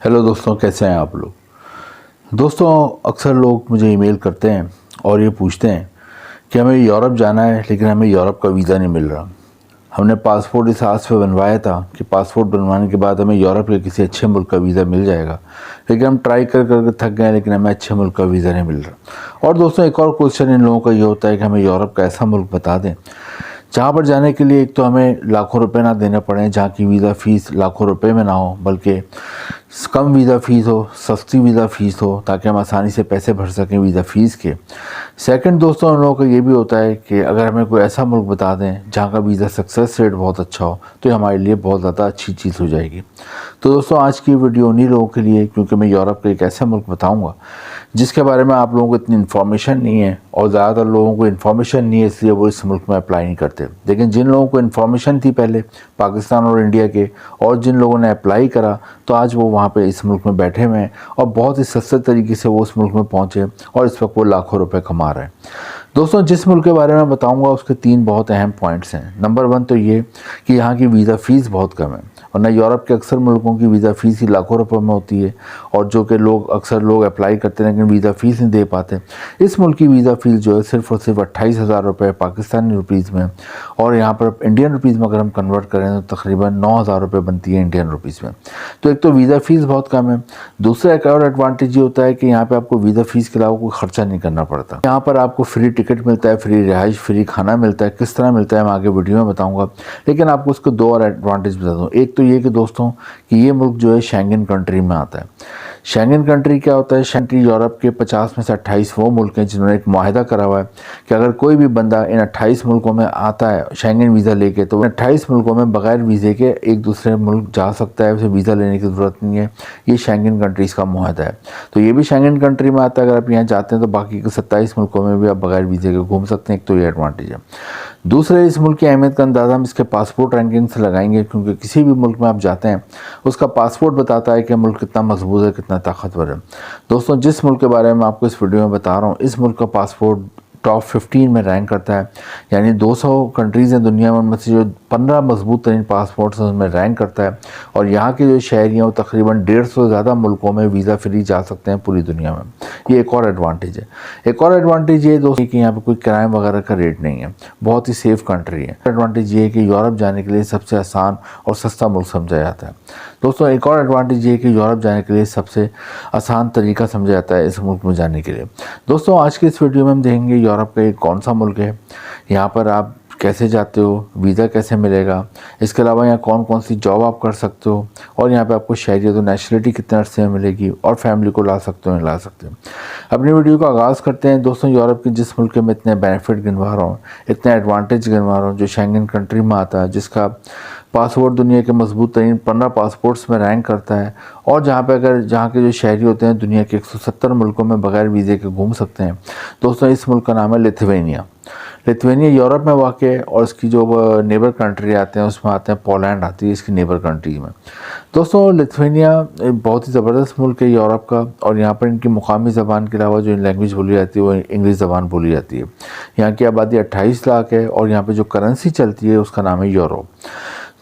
Hello दोस्तों, कैसे हैं आप लोग। दोस्तों, अक्सर लोग मुझे ईमेल करते हैं और ये पूछते हैं कि हमें यूरोप जाना है लेकिन हमें यूरोप का वीज़ा नहीं मिल रहा। हमने पासपोर्ट इस आस पे बनवाया था कि पासपोर्ट बनवाने के बाद हमें यूरोप के किसी अच्छे मुल्क का वीज़ा मिल जाएगा, लेकिन हम ट्राई कर कर थक गए लेकिन हमें अच्छे मुल्क का वीज़ा नहीं मिल रहा। और दोस्तों, एक और क्वेश्चन इन लोगों का ये होता है कि हमें यूरोप का ऐसा मुल्क बता दें जहाँ पर जाने के लिए एक तो हमें लाखों रुपए ना देने पड़े, जहाँ की वीज़ा फ़ीस लाखों रुपए में ना हो, बल्कि कम वीज़ा फ़ीस हो, सस्ती वीज़ा फ़ीस हो, ताकि हम आसानी से पैसे भर सकें वीज़ा फ़ीस के। सेकंड दोस्तों, उन लोगों का ये भी होता है कि अगर हमें कोई ऐसा मुल्क बता दें जहाँ का वीज़ा सक्सेस रेट बहुत अच्छा हो, तो ये हमारे लिए बहुत ज़्यादा अच्छी चीज़ हो जाएगी। तो दोस्तों, आज की वीडियो उन्हीं लोगों के लिए, क्योंकि मैं यूरोप का एक ऐसा मुल्क बताऊँगा जिसके बारे में आप लोगों को इतनी इन्फॉर्मेशन नहीं है, और ज़्यादातर लोगों को इन्फॉर्मेशन नहीं है, इसलिए वो इस मुल्क में अप्लाई नहीं करते। लेकिन जिन लोगों को इन्फॉर्मेशन थी पहले पाकिस्तान और इंडिया के, और जिन लोगों ने अप्लाई करा, तो आज वो वहाँ पे इस मुल्क में बैठे हुए हैं और बहुत ही सस्ते तरीके से वो उस मुल्क में पहुँचे और इस वक्त वो लाखों रुपए कमा रहे हैं। दोस्तों, जिस मुल्क के बारे में बताऊंगा उसके 3 बहुत अहम पॉइंट्स हैं। नंबर 1 तो ये कि यहाँ की वीज़ा फ़ीस बहुत कम है, वरना यूरोप के अक्सर मुल्कों की वीज़ा फ़ीस ही लाखों रुपए में होती है, और जो कि अक्सर लोग अप्लाई करते हैं लेकिन वीज़ा फ़ीस नहीं दे पाते। इस मुल्क की वीज़ा फ़ीस जो है सिर्फ और सिर्फ 28,000 रुपये पाकिस्तानी रुपीज़ में, और यहाँ पर इंडियन रुपीज़ में अगर हम कन्वर्ट करें तो तकरीबन 9,000 रुपये बनती है इंडियन रुपीज़ में। तो एक तो वीज़ा फ़ीस बहुत कम है। दूसरा एक और एडवांटेज ये होता है कि यहाँ पर आपको वीज़ा फ़ीस के अलावा कोई खर्चा नहीं करना पड़ता। यहाँ पर आपको फ्री टिकट मिलता है, फ्री रिहाइश, फ्री खाना मिलता है। किस तरह मिलता है मैं आगे वीडियो में बताऊंगा, लेकिन आपको उसको 2 और एडवांटेज बता दूँ। एक तो ये कि दोस्तों कि ये मुल्क जो है शेंगन कंट्री में आता है। शेंगन कंट्री क्या होता है? शेंगन यूरोप के 50 में से 28 वो मुल्क हैं जिन्होंने एक मुआहिदा करा हुआ है कि अगर कोई भी बंदा इन 28 मुल्कों में आता है शेंगन वीज़ा लेके, तो 28 मुल्कों में बगैर वीज़े के एक दूसरे मुल्क जा सकता है, उसे वीज़ा लेने की ज़रूरत नहीं है। ये शेंगन कंट्रीज़ का मुआहिदा है, तो ये भी शेंगन कंट्री में आता है। अगर आप यहाँ जाते हैं तो बाकी के 27 मुल्कों में भी आप बगैर वीज़े के घूम सकते हैं। एक तो ये एडवांटेज है। दूसरे, इस मुल्क की अहमियत का अंदाज़ा हम इसके पासपोर्ट रैंकिंग से लगाएंगे, क्योंकि किसी भी मुल्क में आप जाते हैं उसका पासपोर्ट बताता है कि मुल्क कितना मजबूत है, कितना ताकतवर है। दोस्तों, जिस मुल्क के बारे में आपको इस वीडियो में बता रहा हूँ, इस मुल्क का पासपोर्ट टॉप 15 में रैंक करता है। यानी 200 कंट्रीज़ हैं दुनिया में, उनमें से जो 15 मजबूत तरीन पासपोर्ट्स हैं उसमें रैंक करता है। और यहाँ के जो शहरी हैं वो तकरीबन 150 से ज़्यादा मुल्कों में वीज़ा फ्री जा सकते हैं पूरी दुनिया में। ये एक और एडवांटेज है। एक और एडवांटेज ये दोस्तों कि यहाँ पर कोई क्राइम वगैरह का रेट नहीं है, बहुत ही सेफ़ कंट्री है। एडवांटेज ये है कि यूरोप जाने के लिए सबसे आसान और सस्ता मुल्क समझा जाता है। दोस्तों, एक और एडवांटेज ये है कि यूरोप जाने के लिए सबसे आसान तरीका समझा जाता है इस मुल्क में जाने के लिए। दोस्तों, आज के इस वीडियो में हम देखेंगे यूरोप का एक कौन सा मुल्क है, यहाँ पर आप कैसे जाते हो, वीज़ा कैसे मिलेगा, इसके अलावा यहाँ कौन कौन सी जॉब आप कर सकते हो, और यहाँ पे आपको शहरियत और नेशनलिटी कितने अरसे में मिलेगी, और फैमिली को ला सकते हो नहीं ला सकते हो। अपनी वीडियो का आगाज़ करते हैं। दोस्तों, यूरोप के जिस मुल्क में इतने बेनिफिट गिनवा रहा हूँ, इतने एडवांटेज गिनवा रहा हूँ, जो शेंगन कंट्री में आता है, जिसका पासपोर्ट दुनिया के मजबूत तरीन 15 पासपोर्ट्स में रैंक करता है, और जहाँ के जो शहरी होते हैं दुनिया के 170 मुल्कों में बगैर वीज़े के घूम सकते हैं। दोस्तों, इस मुल्क का नाम है लिथुआनिया। लिथुआनिया यूरोप में वाक़ है, और इसकी जो नेबर कंट्री आते हैं उसमें आते हैं पोलैंड आती है इसकी नेबर कंट्री में। दोस्तों, लिथुआनिया बहुत ही ज़बरदस्त मुल्क है यूरोप का, और यहाँ पर इनकी मुकामी ज़बान के अलावा जो लैंग्वेज बोली जाती है वो इंग्लिश ज़बान बोली जाती है। यहाँ की आबादी 28 लाख है, और यहाँ पर जो करेंसी चलती है उसका नाम है यूरो।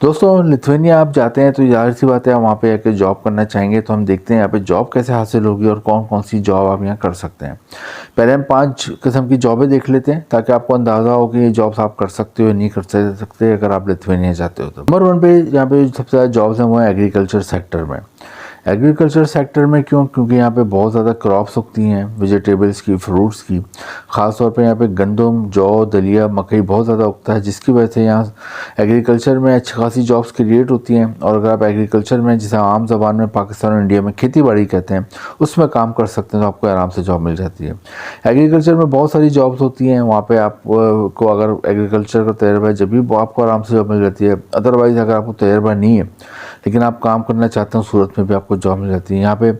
दोस्तों, लिथुआनिया आप जाते हैं तो ज़ाहिर सी बात है आप वहाँ पे आके जॉब करना चाहेंगे, तो हम देखते हैं यहाँ पे जॉब कैसे हासिल होगी और कौन कौन सी जॉब आप यहाँ कर सकते हैं। पहले हम 5 किस्म की जॉबें देख लेते हैं, ताकि आपको अंदाज़ा हो कि ये जॉब्स आप कर सकते हो या नहीं कर सकते अगर आप लिथुआनिया जाते हो तो। नंबर 1 पे यहाँ पे सबसे ज़्यादा जॉब्स हैं वो है एग्रीकल्चर सेक्टर में। एग्रीकल्चर सेक्टर में क्यों? क्योंकि यहाँ पे बहुत ज़्यादा क्रॉप्स उगती हैं, वेजिटेबल्स की, फ्रूट्स की। ख़ास तौर पे यहाँ पे गंदम, जौ, दलिया, मकई बहुत ज़्यादा उगता है, जिसकी वजह से यहाँ एग्रीकल्चर में अच्छी खासी जॉब्स क्रिएट होती हैं। और अगर आप एग्रीकल्चर में, जिसे आम ज़बान में पाकिस्तान और इंडिया में खेती बाड़ी कहते हैं, उसमें काम कर सकते हैं तो आपको आराम से जॉब मिल जाती है। एग्रीकल्चर में बहुत सारी जॉब्स होती हैं, वहाँ पर आप को अगर एग्रीकल्चर का तजर्बा है जब भी आपको आराम से जॉब मिल जाती है। अदरवाइज़ अगर आपको तजर्बा नहीं है लेकिन आप काम करना चाहते हो, सूरत में भी आपको जॉब मिल जाती है। यहाँ पे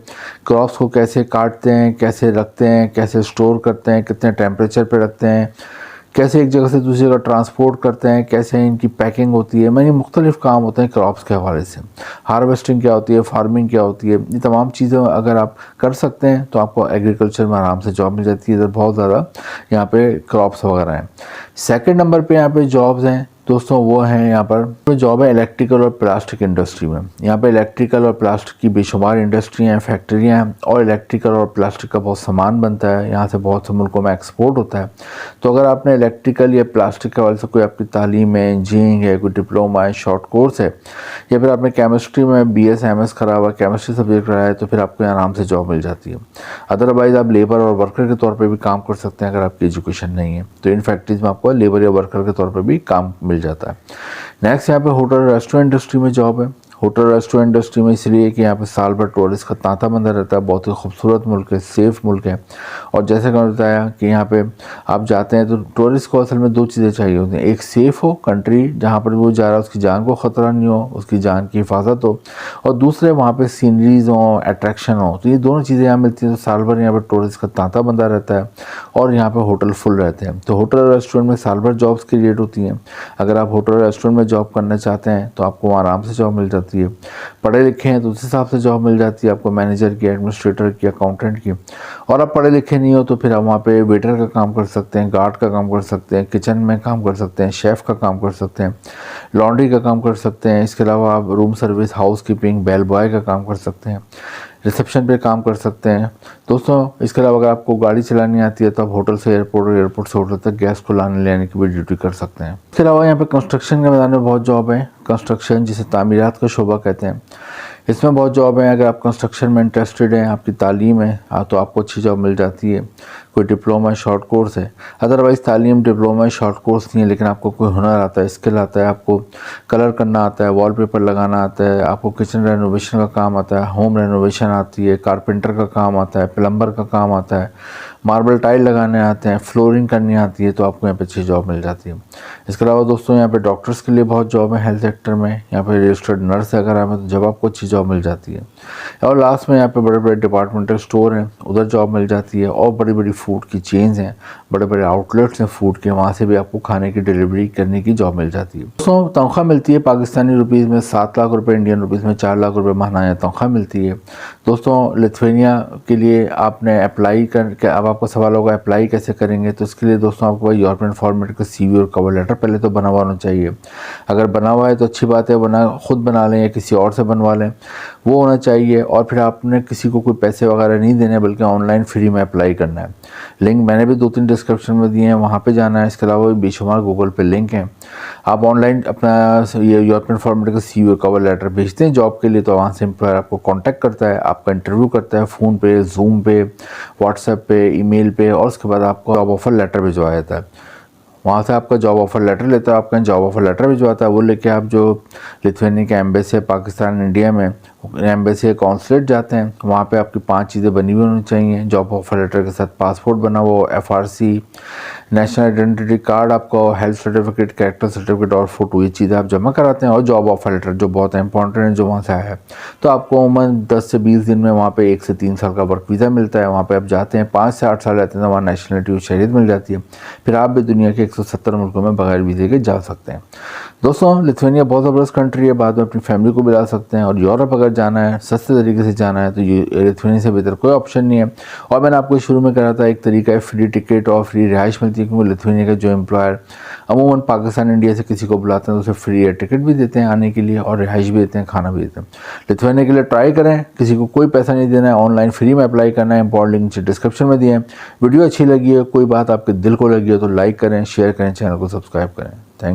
क्रॉप्स को कैसे काटते हैं, कैसे रखते हैं, कैसे स्टोर करते हैं, कितने टेम्परेचर पे रखते हैं, कैसे एक जगह से दूसरी जगह ट्रांसपोर्ट करते हैं, कैसे इनकी पैकिंग होती है, यानी मुख्तलिफ काम होते हैं क्रॉप्स के हवाले से। हार्वेस्टिंग क्या होती है, फार्मिंग क्या होती है, ये तमाम चीज़ें अगर आप कर सकते हैं तो आपको एग्रीकल्चर में आराम से जॉब मिल जाती है। इधर बहुत ज़्यादा यहाँ पे क्रॉप्स वगैरह हैं। सेकंड नंबर पे यहाँ पे जॉब्स हैं दोस्तों वो है यहाँ पर जॉब है इलेक्ट्रिकल और प्लास्टिक इंडस्ट्री में। यहाँ पे इलेक्ट्रिकल और प्लास्टिक की बेशुमार इंडस्ट्रियाँ हैं, फैक्ट्रियाँ हैं और इलेक्ट्रिकल और प्लास्टिक का बहुत सामान बनता है, यहाँ से बहुत से मुल्कों में एक्सपोर्ट होता है। तो अगर आपने इलेक्ट्रिकल या प्लास्टिक के वाले से कोई आपकी तालीम है, इंजीनियरिंग है, कोई डिप्लोमा है, शॉर्ट कोर्स है, या फिर आपने केमिस्ट्री में BS MS करा हुआ, केमिस्ट्री सब्जेक्ट रहा है, तो फिर आपको आराम से जॉब मिल जाती है। अदरवाइज़ आप लेबर और वर्कर के तौर पर भी काम कर सकते हैं अगर आपकी एजुकेशन नहीं है, तो इन फैक्ट्रीज में आपको लेबर या वर्कर के तौर पर भी काम मिल जाता है। नेक्स्ट यहाँ पे होटल रेस्टोरेंट इंडस्ट्री में जॉब है। होटल रेस्टोरेंट इंडस्ट्री में इसलिए कि यहाँ पे साल भर टूरिस्ट का तांता बंदा रहता है, बहुत ही खूबसूरत मुल्क है, सेफ़ मुल्क है। और जैसे मैंने बताया कि यहाँ पे आप जाते हैं तो टूरिस्ट को असल में 2 चीज़ें चाहिए होती हैं, एक सेफ़ हो कंट्री जहाँ पर वो जा रहा है उसकी जान को ख़तरा नहीं हो, उसकी जान की हिफाजत हो, और दूसरे वहाँ पे सीनरीज हो, अट्रैक्शन हो। तो ये दोनों चीज़ें यहाँ मिलती हैं, तो साल भर यहाँ पर टूरिस्ट का तांता बंदा रहता है और यहाँ पर होटल फुल रहते हैं। तो होटल रेस्टोरेंट में साल भर जॉब्स क्रिएट होती हैं। अगर आप होटल रेस्टोरेंट में जॉब करना चाहते हैं तो आपको आराम से जॉब मिल जाती है। पढ़े लिखे हैं तो उस हिसाब से जॉब मिल जाती है आपको, मैनेजर की, एडमिनिस्ट्रेटर की, अकाउंटेंट की। और आप पढ़े लिखे नहीं हो तो फिर आप वहाँ पे वेटर का काम कर सकते हैं, गार्ड का काम कर सकते हैं, किचन में काम कर सकते हैं, शेफ़ का काम कर सकते हैं, लॉन्ड्री का काम कर सकते हैं। इसके अलावा आप room service, housekeeping, bellboy का काम कर सकते हैं, रिसेप्शन पे काम कर सकते हैं। दोस्तों इसके अलावा अगर आपको गाड़ी चलानी आती है तो आप होटल से एयरपोर्ट और एयरपोर्ट से होटल तक गैस को लाने ले आने की भी ड्यूटी कर सकते हैं। इसके अलावा यहाँ पे कंस्ट्रक्शन के मैदान में बहुत जॉब है। कंस्ट्रक्शन जिसे तामीरात का शोबा कहते हैं, इसमें बहुत जॉब है। अगर आप कंस्ट्रक्शन में इंटरेस्टेड हैं, आपकी तालीम है तो आपको अच्छी जॉब मिल जाती है। कोई डिप्लोमा शॉर्ट कोर्स है, अदरवाइज़ तालीम डिप्लोमा शॉर्ट कोर्स नहीं है, लेकिन आपको कोई हुनर आता है, स्किल आता है, आपको कलर करना आता है, वॉलपेपर लगाना आता है, आपको किचन रेनोवेशन का काम आता है, होम रेनोवेशन आती है, कारपेंटर का काम आता है, प्लम्बर का काम आता है, मार्बल टाइल लगाने आते हैं, फ्लोरिंग करनी आती है, तो आपको यहाँ पे अच्छी जॉब मिल जाती है। इसके अलावा दोस्तों यहाँ पे डॉक्टर्स के लिए बहुत जॉब है हेल्थ सेक्टर में। यहाँ पे रजिस्टर्ड नर्स अगर आप तो जब आपको अच्छी जॉब मिल जाती है। और लास्ट में यहाँ पे बड़े बड़े डिपार्टमेंटल स्टोर हैं, उधर जॉब मिल जाती है। और बड़ी बड़ी फूड की चेन्स हैं, बड़े बड़े आउटलेट्स हैं फूड के, वहाँ से भी आपको खाने की डिलीवरी करने की जॉब मिल जाती है। दोस्तों तनख्वाह मिलती है पाकिस्तानी रुपीज़ में 7 लाख रुपये, इंडियन रुपीज़ में 4 लाख रुपये माहाना तनख्वाह मिलती है। दोस्तों लिथुआनिया के लिए आपने अप्लाई कर, अब आपको सवाल होगा अप्लाई कैसे करेंगे, तो इसके लिए दोस्तों आपको यूरोपियन फॉर्मेट का CV और कवर लेटर पहले तो बना हुआ होना चाहिए। अगर बना हुआ है तो अच्छी बात है, वरना खुद बना लें या किसी और से बनवा लें, वो होना चाहिए। और फिर आपने किसी को कोई पैसे वगैरह नहीं देने, बल्कि ऑनलाइन फ्री में अप्लाई करना है। लिंक मैंने भी 2-3 डिस्क्रिप्शन में दिए हैं, वहाँ पे जाना है। इसके अलावा भी बेशुमार गूगल पे लिंक हैं। आप ऑनलाइन अपना ये यूरोपियन फॉर्मेट का CV और कवर लेटर भेजते हैं जॉब के लिए, तो वहाँ से एम्प्लॉयर आपको कॉन्टैक्ट करता है, आपका इंटरव्यू करता है फ़ोन पे, जूम पे, व्हाट्सएप पे, ईमेल पे, और उसके बाद आपको जॉब ऑफ़र लेटर भिजवाया जाता है। वहाँ से आपका जॉब ऑफ़र लेटर लेता है, आपका जॉब ऑफ़र लेटर भिजवाता है। वो लेके आप जो लिथुआनिया के एम्बेसी है पाकिस्तान इंडिया में, एम्बेसी या कॉन्सुलेट जाते हैं। वहाँ पे आपकी 5 चीज़ें बनी हुई होनी चाहिए जॉब ऑफ़र लेटर के साथ। पासपोर्ट बना हुआ, FRC, नेशनल आइडेंटिटी कार्ड, आपका हेल्थ सर्टिफिकेट, कैरेक्टर सर्टिफिकेट और फ़ोटो, ये चीज़ें आप जमा कराते हैं। और जॉब ऑफ़र लेटर जो बहुत इंपॉर्टेंट है, जो वहाँ से आया है, तो आपको उमूमन 10 से 20 दिन में वहाँ पे 1 से 3 साल का वर्क वीज़ा मिलता है। वहाँ पे आप जाते हैं, 5 से 8 साल रहते हैं तो वहाँ नेशनलिटी और शहरियत मिल जाती है। फिर आप भी दुनिया के 170 मुल्कों में बगैर वीज़े के जा सकते हैं। दोस्तों लिथुआनिया बहुत ज़बरदस्त कंट्री है, बाद में अपनी फैमिली को भी ला सकते हैं। और यूरोप अगर जाना है, सस्ते तरीके से जाना है, तो लिथुआनिया से बेहतर कोई ऑप्शन नहीं है। और मैंने आपको शुरू में कहा था एक तरीका है फ्री टिकट और फ्री रिहाइश मिलती है, क्योंकि लिथुआनिया का जो एम्प्लॉयर अमूमन पाकिस्तान इंडिया से किसी को बुलाते हैं तो उसे फ्री एयर टिकट भी देते हैं आने के लिए, और रिहाइश भी देते हैं, खाना भी देते हैं। लिथुआनिया के लिए ट्राई करें, किसी को कोई पैसा नहीं देना है, ऑनलाइन फ्री में अप्लाई करना है। इंपॉर्टेंट लिंक डिस्क्रिप्शन में दिए हैं। वीडियो अच्छी लगी है, कोई बात आपके दिल को लगी हो तो लाइक करें, शेयर करें, चैनल को सब्सक्राइब करें। थैंक